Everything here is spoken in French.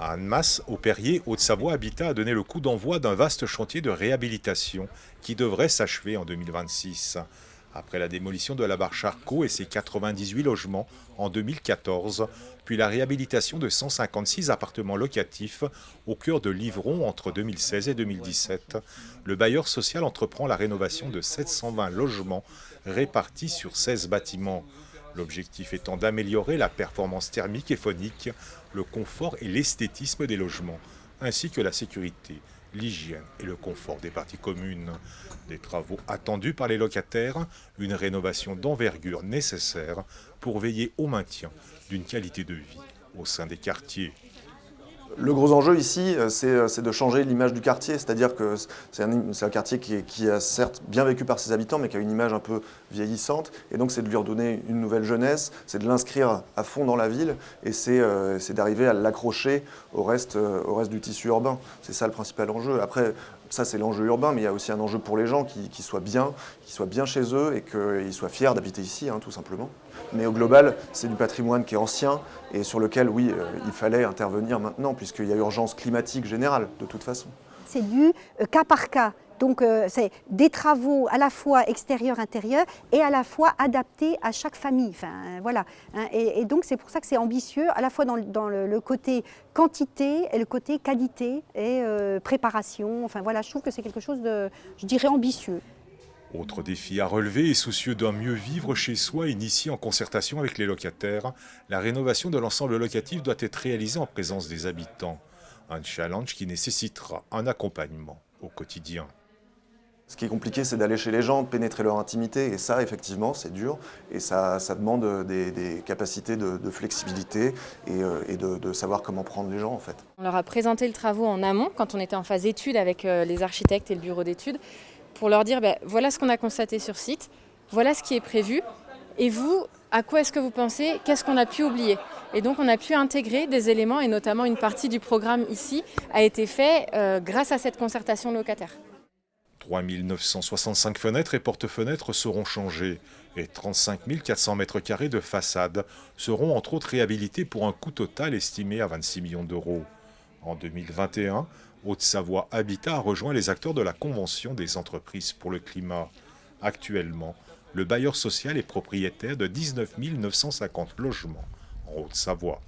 À Annemasse, au Perrier, Haute-Savoie Habitat a donné le coup d'envoi d'un vaste chantier de réhabilitation qui devrait s'achever en 2026. Après la démolition de la barre Charcot et ses 98 logements en 2014, puis la réhabilitation de 156 appartements locatifs au cœur de Livron entre 2016 et 2017, le bailleur social entreprend la rénovation de 720 logements répartis sur 16 bâtiments. L'objectif étant d'améliorer la performance thermique et phonique, le confort et l'esthétisme des logements, ainsi que la sécurité, l'hygiène et le confort des parties communes. Des travaux attendus par les locataires, une rénovation d'envergure nécessaire pour veiller au maintien d'une qualité de vie au sein des quartiers. Le gros enjeu ici, c'est de changer l'image du quartier, c'est-à-dire que c'est un quartier qui a certes bien vécu par ses habitants, mais qui a une image un peu vieillissante, et donc c'est de lui redonner une nouvelle jeunesse, c'est de l'inscrire à fond dans la ville, et c'est d'arriver à l'accrocher au reste du tissu urbain. C'est ça le principal enjeu. Après, ça c'est l'enjeu urbain, mais il y a aussi un enjeu pour les gens qui soient bien chez eux et qu'ils soient fiers d'habiter ici, tout simplement. Mais au global, c'est du patrimoine qui est ancien et sur lequel, oui, il fallait intervenir maintenant, puisqu'il y a urgence climatique générale, de toute façon. C'est du cas par cas. Donc c'est des travaux à la fois extérieurs-intérieurs et à la fois adaptés à chaque famille. Enfin, voilà. Et donc c'est pour ça que c'est ambitieux, à la fois dans le côté quantité et le côté qualité et préparation. Enfin voilà, je trouve que c'est quelque chose de, je dirais, ambitieux. Autre défi à relever et soucieux d'un mieux vivre chez soi, initié en concertation avec les locataires, la rénovation de l'ensemble locatif doit être réalisée en présence des habitants. Un challenge qui nécessitera un accompagnement au quotidien. Ce qui est compliqué, c'est d'aller chez les gens, de pénétrer leur intimité, et ça, effectivement, c'est dur, et ça demande des capacités de flexibilité et de savoir comment prendre les gens, en fait. On leur a présenté le travaux en amont, quand on était en phase étude avec les architectes et le bureau d'études, pour leur dire voilà ce qu'on a constaté sur site, voilà ce qui est prévu, et vous, à quoi est-ce que vous pensez, qu'est-ce qu'on a pu oublier? Et donc on a pu intégrer des éléments, et notamment une partie du programme ici a été fait grâce à cette concertation locataire. 3 965 fenêtres et porte-fenêtres seront changées et 35 400 mètres carrés de façade seront entre autres réhabilités pour un coût total estimé à 26 millions d'euros. En 2021, Haute-Savoie Habitat a rejoint les acteurs de la Convention des entreprises pour le climat. Actuellement, le bailleur social est propriétaire de 19 950 logements en Haute-Savoie.